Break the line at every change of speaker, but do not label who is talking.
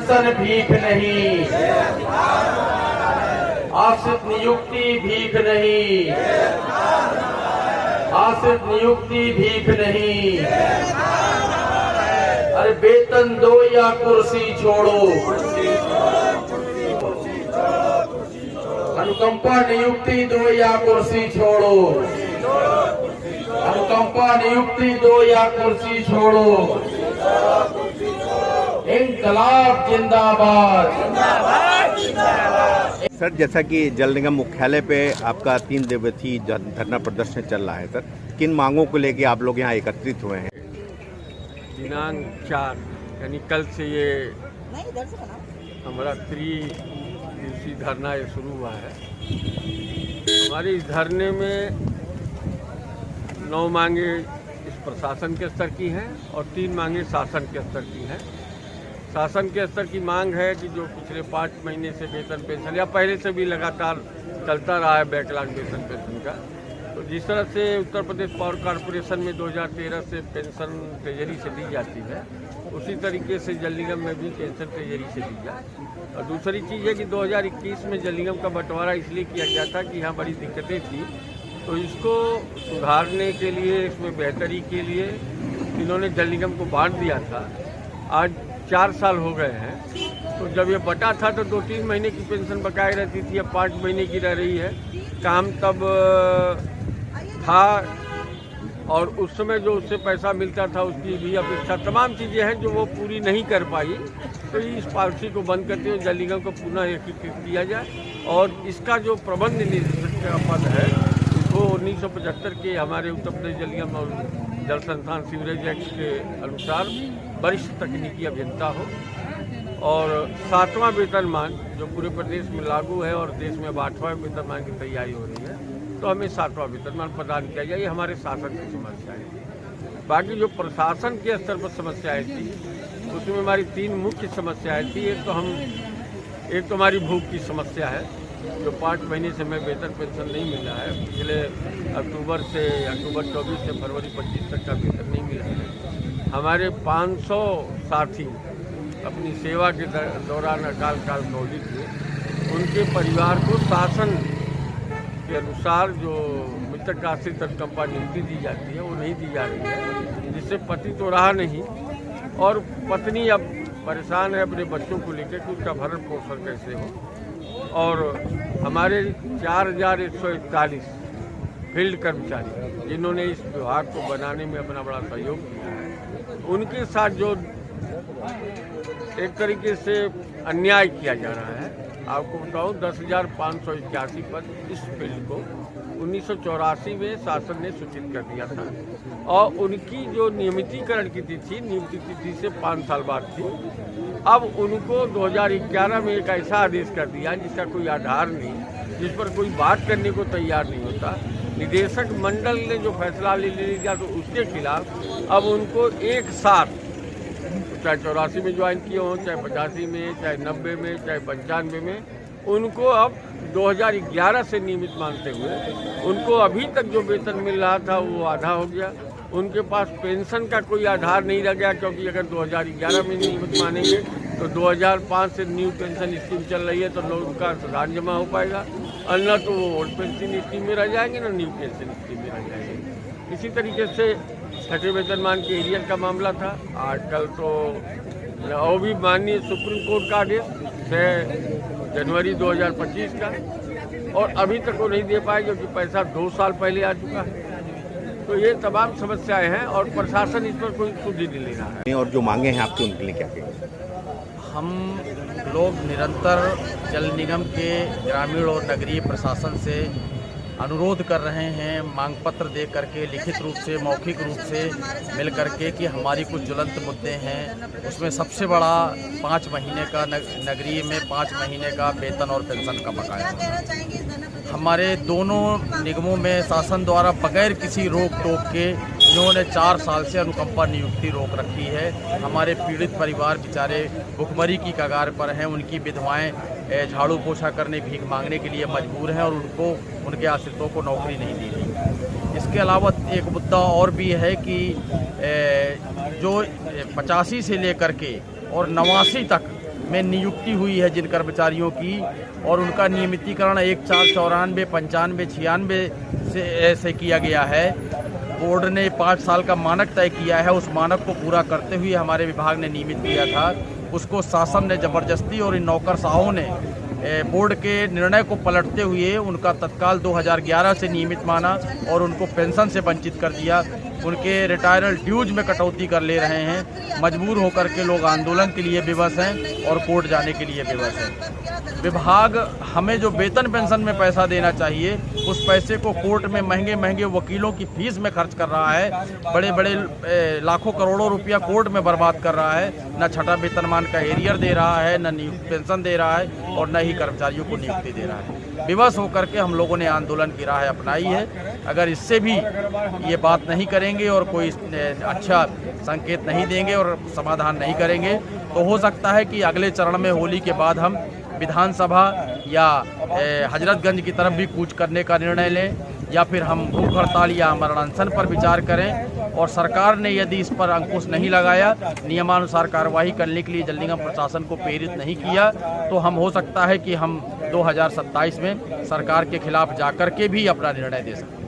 Pension भीख नहीं, आश्रित नियुक्ति भीख नहीं, आश्रित नियुक्ति भीख नहीं। अरे वेतन दो या कुर्सी छोड़ो, अनुकंपा नियुक्ति दो या कुर्सी छोड़ो, अनुकंपा नियुक्ति दो या कुर्सी छोड़ो। इंकलाब जिंदाबाद।
सर, जैसा कि जल निगम मुख्यालय पे आपका 3 दिवसीय धरना प्रदर्शन चल रहा है, सर किन मांगों को लेके आप लोग यहाँ एकत्रित हुए हैं?
दिनांक 4 यानी कल से ये हमारा 3 दिवसीय धरना ये शुरू हुआ है। हमारे इस धरने में 9 मांगे इस प्रशासन के स्तर की हैं और 3 मांगे शासन के स्तर की हैं। शासन के स्तर की मांग है कि जो पिछले 5 महीने से वेतन पेंशन या पहले से भी लगातार चलता रहा है बैकलॉग वेतन पेंशन का, तो जिस तरह से उत्तर प्रदेश पावर कॉरपोरेशन में 2013 से पेंशन ट्रेजरी से दी जाती है, उसी तरीके से जल निगम में भी पेंशन ट्रेजरी से दी जाए। और दूसरी चीज़ है कि 2021 में जल निगम का बंटवारा इसलिए किया गया था कि यहाँ बड़ी दिक्कतें थी, तो इसको सुधारने के लिए, इसमें बेहतरी के लिए इन्होंने जल निगम को बांट दिया था। आज 4 साल हो गए हैं, तो जब ये बटा था तो 2-3 महीने की पेंशन बकाए रहती थी, अब 5 महीने की रह रही है। काम तब था और उस समय जो उससे पैसा मिलता था उसकी भी अपेक्षा, तमाम चीज़ें हैं जो वो पूरी नहीं कर पाई। तो इस पॉलिसी को बंद करते हुए जल निगम को पुनः एकीकृत किया जाए और इसका जो प्रबंध निदेशक का पद है वो 1975 के हमारे उत्तर प्रदेश जल निगम और जल संस्थान सीवरेज एक्ट के अनुसार वरिष्ठ तकनीकी अभियंता हो और 7वां वेतनमान जो पूरे प्रदेश में लागू है और देश में 8वां वेतनमान की तैयारी हो रही है, तो हमें 7वां वेतनमान प्रदान किया जाए। ये हमारे शासन की समस्याएं थी। बाकी जो प्रशासन के स्तर पर समस्याएं थी उसमें हमारी 3 मुख्य समस्याएं थी। एक तो हमारी भूख की समस्या है, जो 5 महीने से हमें वेतन पेंशन नहीं मिला है। पिछले अक्टूबर 24 से फरवरी 25 तक का वेतन नहीं मिला है। हमारे 500 साथी अपनी सेवा के दौरान अकाल शहीद हुए, उनके परिवार को शासन के अनुसार जो मृतक आश्रित अनुकंपा नियुक्ति दी जाती है वो नहीं दी जा रही है, जिससे पति तो रहा नहीं और पत्नी अब परेशान है अपने बच्चों को लेकर कि उसका भरण पोषण कैसे हो। और हमारे 4141 फील्ड कर्मचारी जिन्होंने इस विभाग को बनाने में अपना बड़ा सहयोग किया है, उनके साथ जो एक तरीके से अन्याय किया जा रहा है। आपको बताऊं 10,581 पद इस फील्ड को 1984 में शासन ने सूचित कर दिया था और उनकी जो नियमितीकरण की तिथि नियुक्ति तिथि से 5 साल बाद थी। अब उनको 2011 में एक ऐसा आदेश कर दिया जिसका कोई आधार नहीं, जिस पर कोई बात करने को तैयार नहीं होता। निदेशक मंडल ने जो फैसला ले लिया तो उसके खिलाफ अब उनको एक साथ, चाहे 84 में ज्वाइन किए हों, चाहे 85 में, चाहे 90 में, चाहे 95 में, उनको अब 2011 से नियमित मानते हुए उनको अभी तक जो वेतन मिल रहा था वो आधा हो गया। उनके पास पेंशन का कोई आधार नहीं रह गया, क्योंकि अगर 2011 में नियमित मानेंगे तो 2005 से न्यू पेंशन स्कीम चल रही है तो लोग उनका सुधार जमा हो पाएगा, और न तो वो ओल्ड पेंशन स्कीम में रह जाएंगे न न्यू पेंशन स्कीम में रह जाएंगे। इसी तरीके से 6ठे वेतनमान के एरियर का मामला था। आजकल तो और भी माननीय सुप्रीम कोर्ट का आदेश 6 जनवरी 2025 का, और अभी तक वो नहीं दे पाए क्योंकि पैसा 2 साल पहले आ चुका है। तो ये तमाम समस्याएं हैं और प्रशासन इस पर कोई सुधि नहीं ले रहा है।
और जो मांगे हैं आपकी उनके लिए क्या कहेंगे?
हम लोग निरंतर जल निगम के ग्रामीण और नगरीय प्रशासन से अनुरोध कर रहे हैं, मांग पत्र दे करके, लिखित रूप से, मौखिक रूप से मिल करके कि हमारी कुछ ज्वलंत मुद्दे हैं। उसमें सबसे बड़ा 5 महीने का नगरीय में 5 महीने का वेतन और पेंशन का बकाया। हमारे दोनों निगमों में शासन द्वारा बगैर किसी रोक टोक के इन्होंने 4 साल से अनुकंपा नियुक्ति रोक रखी है। हमारे पीड़ित परिवार बेचारे भुखमरी की कगार पर हैं, उनकी विधवाएं झाड़ू पोछा करने, भीख मांगने के लिए मजबूर हैं और उनको, उनके आश्रितों को नौकरी नहीं दी रही। इसके अलावा एक मुद्दा और भी है कि जो 85 से लेकर के और 89 तक में नियुक्ति हुई है जिन कर्मचारियों की, और उनका नियमितीकरण 1494, 95, 96 से किया गया है। बोर्ड ने 5 साल का मानक तय किया है, उस मानक को पूरा करते हुए हमारे विभाग ने नियमित किया था। उसको शासन ने ज़बरदस्ती और इन नौकरशाहों ने बोर्ड के निर्णय को पलटते हुए उनका तत्काल 2011 से नियमित माना और उनको पेंशन से वंचित कर दिया। उनके रिटायरल ड्यूज में कटौती कर ले रहे हैं। मजबूर होकर के लोग आंदोलन के लिए विवश हैं और कोर्ट जाने के लिए विवश हैं। विभाग हमें जो वेतन पेंशन में पैसा देना चाहिए, उस पैसे को कोर्ट में महंगे महंगे वकीलों की फीस में खर्च कर रहा है। बड़े बड़े लाखों करोड़ों रुपया कोर्ट में बर्बाद कर रहा है। न छठा वेतनमान का एरियर दे रहा है, न नियुक्ति पेंशन दे रहा है और न ही कर्मचारियों को नियुक्ति दे रहा है। विवश होकर के हम लोगों ने आंदोलन की राह अपनाई है। अगर इससे भी ये बात नहीं करेंगे और कोई अच्छा संकेत नहीं देंगे और समाधान नहीं करेंगे, तो हो सकता है कि अगले चरण में होली के बाद हम विधानसभा या हजरतगंज की तरफ भी कूच करने का निर्णय लें, या फिर हम भूख हड़ताल या आमरण अनशन पर विचार करें। और सरकार ने यदि इस पर अंकुश नहीं लगाया, नियमानुसार कार्रवाई करने के लिए जल निगम प्रशासन को प्रेरित नहीं किया, तो हम हो सकता है कि हम 2027 में सरकार के खिलाफ जाकर के भी अपना निर्णय दे सकते हैं।